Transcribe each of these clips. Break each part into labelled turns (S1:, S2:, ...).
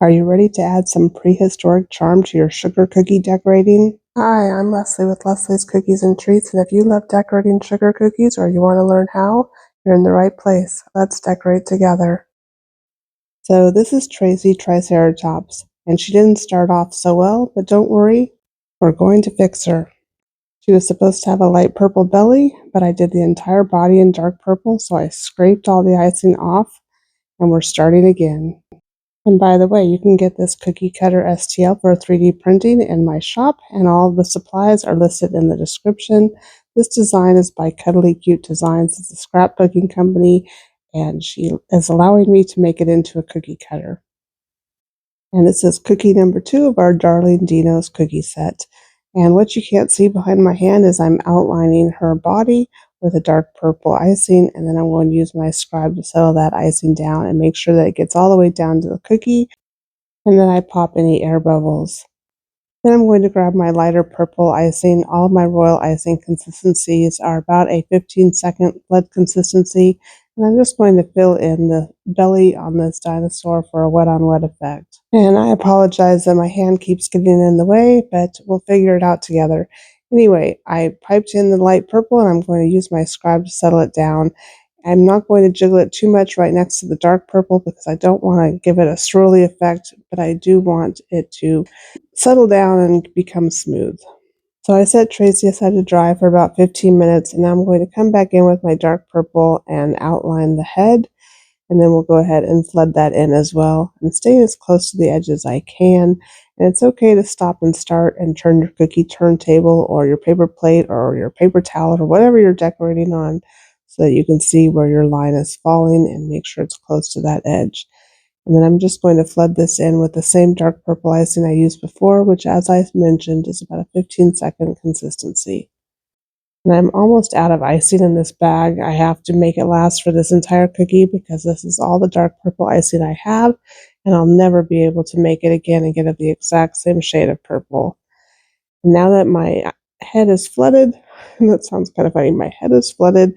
S1: Are you ready to add some prehistoric charm to your sugar cookie decorating? Hi, I'm Leslie with Leslie's Cookies and Treats, and if you love decorating sugar cookies or you want to learn how, you're in the right place. Let's decorate together. So this is Tracy Triceratops, and she didn't start off so well, but don't worry, we're going to fix her. She was supposed to have a light purple belly, but I did the entire body in dark purple, so I scraped all the icing off, and we're starting again. And by the way, you can get this cookie cutter STL for 3D printing in my shop, and all of the supplies are listed in the description. This design is by Cuddly Cute Designs. It's a scrapbooking company, and she is allowing me to make it into a cookie cutter. And this is cookie number 2 of our Darling Dino's cookie set. And what you can't see behind my hand is I'm outlining her body with a dark purple icing, and then I'm going to use my scribe to settle that icing down and make sure that it gets all the way down to the cookie, and then I pop any air bubbles. Then I'm going to grab my lighter purple icing. All of my royal icing consistencies are about a 15-second lead consistency, and I'm just going to fill in the belly on this dinosaur for a wet-on-wet effect. And I apologize that my hand keeps getting in the way, but we'll figure it out together. Anyway, I piped in the light purple, and I'm going to use my scribe to settle it down. I'm not going to jiggle it too much right next to the dark purple because I don't want to give it a swirly effect, but I do want it to settle down and become smooth. So I set Tracy aside to dry for about 15 minutes, and now I'm going to come back in with my dark purple and outline the head, and then we'll go ahead and flood that in as well. I'm staying as close to the edge as I can, and it's okay to stop and start and turn your cookie turntable or your paper plate or your paper towel or whatever you're decorating on so that you can see where your line is falling and make sure it's close to that edge. And then I'm just going to flood this in with the same dark purple icing I used before, which, as I mentioned, is about a 15-second consistency. And I'm almost out of icing in this bag. I have to make it last for this entire cookie because this is all the dark purple icing I have, and I'll never be able to make it again and get it the exact same shade of purple. And now that my head is flooded, and that sounds kind of funny, my head is flooded,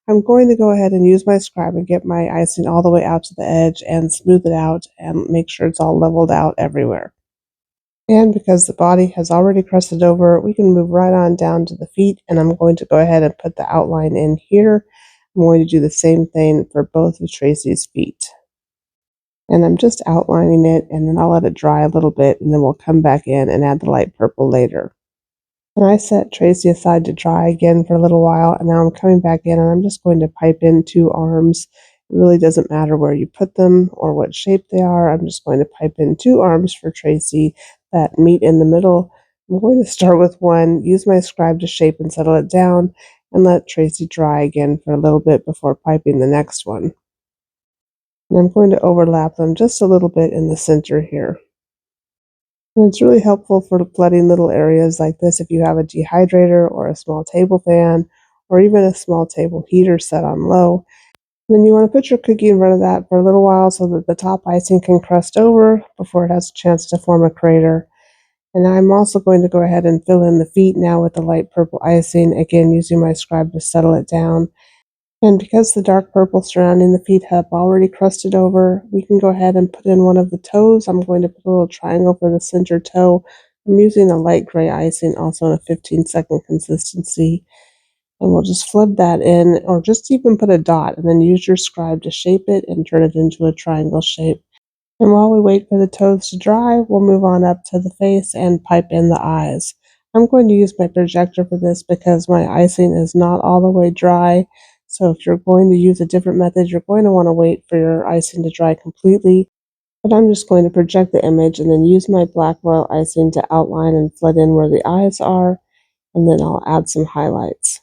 S1: I'm going to go ahead and use my scribe and get my icing all the way out to the edge and smooth it out and make sure it's all leveled out everywhere. And because the body has already crusted over, we can move right on down to the feet, and I'm going to go ahead and put the outline in here. I'm going to do the same thing for both of Tracy's feet. And I'm just outlining it, and then I'll let it dry a little bit, and then we'll come back in and add the light purple later. And I set Tracy aside to dry again for a little while, and now I'm coming back in, and I'm just going to pipe in 2 arms. It really doesn't matter where you put them or what shape they are. I'm just going to pipe in 2 arms for Tracy that meet in the middle. I'm going to start with one, use my scribe to shape and settle it down, and let Tracy dry again for a little bit before piping the next one. And I'm going to overlap them just a little bit in the center here. And it's really helpful for flooding little areas like this if you have a dehydrator or a small table fan or even a small table heater set on low. And then you want to put your cookie in front of that for a little while so that the top icing can crust over before it has a chance to form a crater. And I'm also going to go ahead and fill in the feet now with the light purple icing, again using my scribe to settle it down. And because the dark purple surrounding the feet have already crusted over, we can go ahead and put in one of the toes. I'm going to put a little triangle for the center toe. I'm using a light gray icing, also in a 15-second consistency. And we'll just flood that in, or just even put a dot, and then use your scribe to shape it and turn it into a triangle shape. And while we wait for the toes to dry, we'll move on up to the face and pipe in the eyes. I'm going to use my projector for this because my icing is not all the way dry. So if you're going to use a different method, you're going to want to wait for your icing to dry completely. But I'm just going to project the image and then use my black royal icing to outline and flood in where the eyes are, and then I'll add some highlights.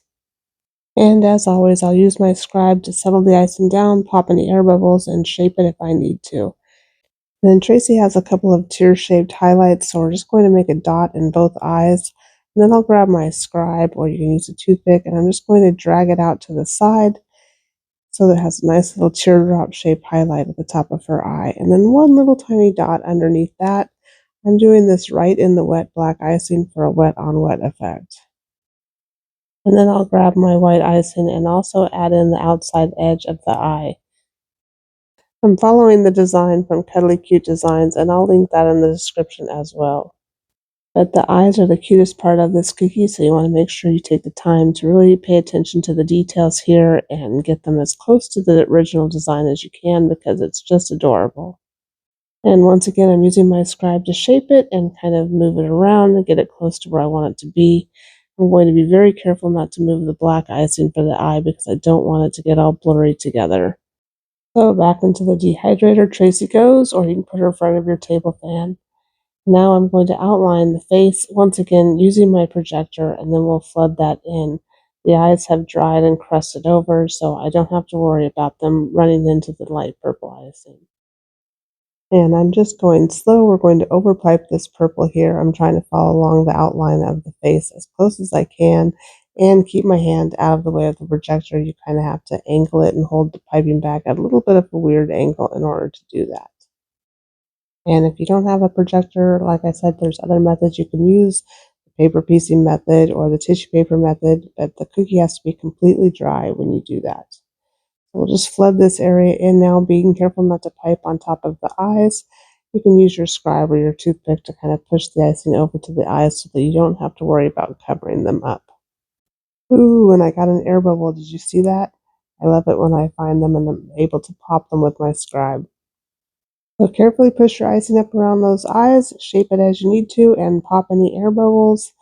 S1: And as always, I'll use my scribe to settle the icing down, pop any air bubbles, and shape it if I need to. And then Tracy has a couple of tear-shaped highlights, so we're just going to make a dot in both eyes. And then I'll grab my scribe, or you can use a toothpick, and I'm just going to drag it out to the side so that it has a nice little teardrop-shaped highlight at the top of her eye. And then one little tiny dot underneath that. I'm doing this right in the wet black icing for a wet-on-wet effect. And then I'll grab my white icing and also add in the outside edge of the eye. I'm following the design from Cuddly Cute Designs, and I'll link that in the description as well. But the eyes are the cutest part of this cookie, so you want to make sure you take the time to really pay attention to the details here and get them as close to the original design as you can because it's just adorable. And once again, I'm using my scribe to shape it and kind of move it around and get it close to where I want it to be. I'm going to be very careful not to move the black icing for the eye because I don't want it to get all blurry together. So back into the dehydrator Tracy goes, or you can put her in front of your table fan. Now I'm going to outline the face once again using my projector, and then we'll flood that in. The eyes have dried and crusted over, so I don't have to worry about them running into the light purple icing. And I'm just going slow. We're going to overpipe this purple here. I'm trying to follow along the outline of the face as close as I can and keep my hand out of the way of the projector. You kind of have to angle it and hold the piping back at a little bit of a weird angle in order to do that. And if you don't have a projector, like I said, there's other methods you can use, the paper piecing method or the tissue paper method, but the cookie has to be completely dry when you do that. We'll just flood this area in now, being careful not to pipe on top of the eyes. You can use your scribe or your toothpick to kind of push the icing over to the eyes so that you don't have to worry about covering them up. Ooh, and I got an air bubble. Did you see that? I love it when I find them and I'm able to pop them with my scribe. So carefully push your icing up around those eyes, shape it as you need to, and pop any air bubbles.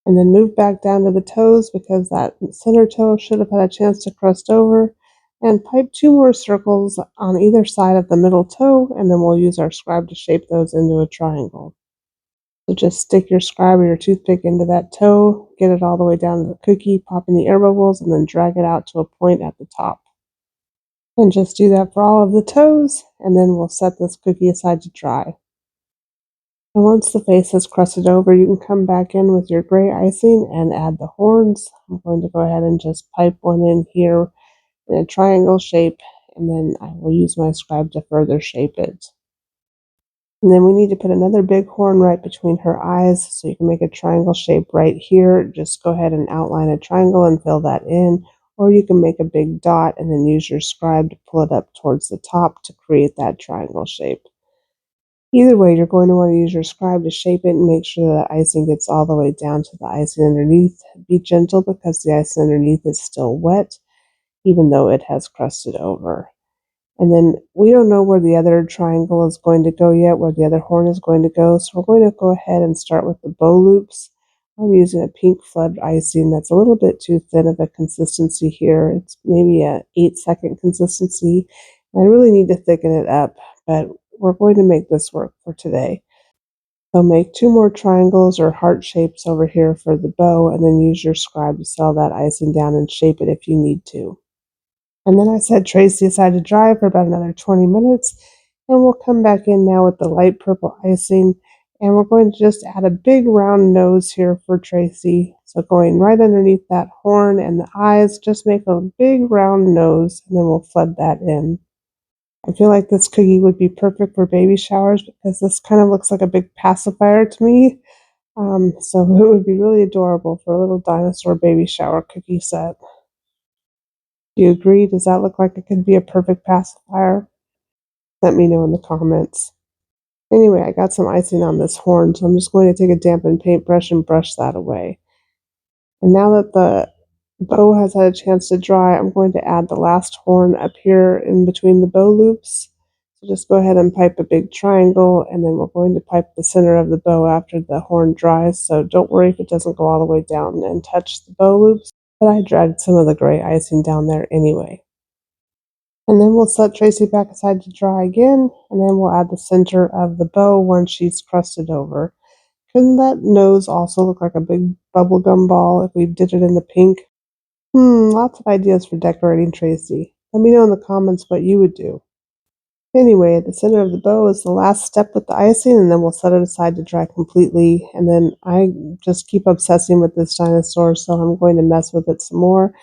S1: And then move back down to the toes because that center toe should have had a chance to crust over. And pipe 2 more circles on either side of the middle toe, and then we'll use our scribe to shape those into a triangle. So just stick your scribe or your toothpick into that toe, get it all the way down to the cookie, pop in the air bubbles, and then drag it out to a point at the top. And just do that for all of the toes, and then we'll set this cookie aside to dry. And once the face has crusted over, you can come back in with your gray icing and add the horns. I'm going to go ahead and just pipe one in here in a triangle shape, and then I will use my scribe to further shape it. And then we need to put another big horn right between her eyes, so you can make a triangle shape right here. Just go ahead and outline a triangle and fill that in, or you can make a big dot and then use your scribe to pull it up towards the top to create that triangle shape. Either way, you're going to want to use your scribe to shape it and make sure that icing gets all the way down to the icing underneath. Be gentle because the icing underneath is still wet, even though it has crusted over. And then we don't know where the other triangle is going to go yet, where the other horn is going to go. So we're going to go ahead and start with the bow loops. I'm using a pink flood icing that's a little bit too thin of a consistency here. It's maybe a 8-second consistency. I really need to thicken it up, but we're going to make this work for today. So make 2 more triangles or heart shapes over here for the bow, and then use your scribe to settle that icing down and shape it if you need to. And then I set Tracy aside to dry for about another 20 minutes, and we'll come back in now with the light purple icing, and we're going to just add a big round nose here for Tracy. So going right underneath that horn and the eyes, just make a big round nose, and then we'll flood that in. I feel like this cookie would be perfect for baby showers because this kind of looks like a big pacifier to me. So it would be really adorable for a little dinosaur baby shower cookie set. Do you agree? Does that look like it could be a perfect pacifier? Let me know in the comments. Anyway, I got some icing on this horn, so I'm just going to take a dampened paintbrush and brush that away. And now that the bow has had a chance to dry, I'm going to add the last horn up here in between the bow loops. So just go ahead and pipe a big triangle, and then we're going to pipe the center of the bow after the horn dries. So don't worry if it doesn't go all the way down and touch the bow loops, but I dragged some of the gray icing down there anyway. And then we'll set Tracy back aside to dry again, and then we'll add the center of the bow once she's crusted over. Couldn't that nose also look like a big bubblegum ball if we did it in the pink? Lots of ideas for decorating Tracy. Let me know in the comments what you would do. Anyway, the center of the bow is the last step with the icing, and then we'll set it aside to dry completely. And then I just keep obsessing with this dinosaur, so I'm going to mess with it some more.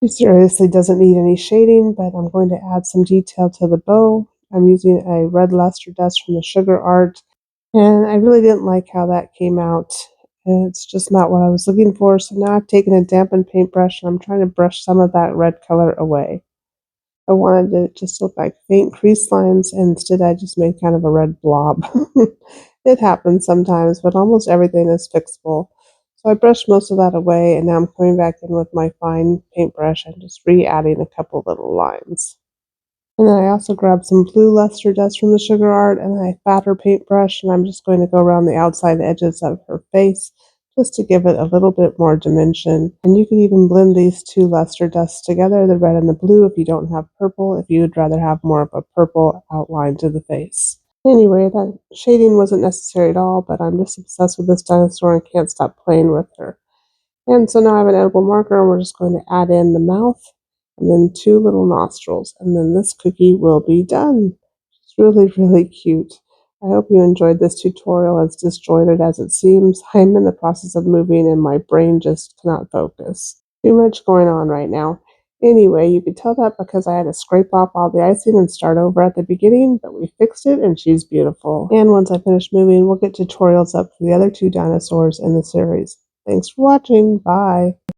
S1: She seriously doesn't need any shading, but I'm going to add some detail to the bow. I'm using a red luster dust from the Sugar Art, and I really didn't like how that came out. And it's just not what I was looking for, so now I've taken a dampened paintbrush and I'm trying to brush some of that red color away. I wanted it to just look like faint crease lines, and instead I just made kind of a red blob. It happens sometimes, but almost everything is fixable. So I brushed most of that away, and now I'm coming back in with my fine paintbrush and just re-adding a couple little lines. And then I also grabbed some blue luster dust from the sugar art and a fatter paintbrush, and I'm just going to go around the outside edges of her face just to give it a little bit more dimension. And you can even blend these two luster dusts together, the red and the blue, if you don't have purple, if you would rather have more of a purple outline to the face. Anyway, that shading wasn't necessary at all, but I'm just obsessed with this dinosaur and can't stop playing with her. And so now I have an edible marker, and we're just going to add in the mouth and then two little nostrils, and then this cookie will be done. It's really, really cute. I hope you enjoyed this tutorial, as disjointed as it seems. I'm in the process of moving and my brain just cannot focus. Too much going on right now. Anyway, you could tell that because I had to scrape off all the icing and start over at the beginning, but we fixed it and she's beautiful. And once I finish moving, we'll get tutorials up for the other two dinosaurs in the series. Thanks for watching. Bye.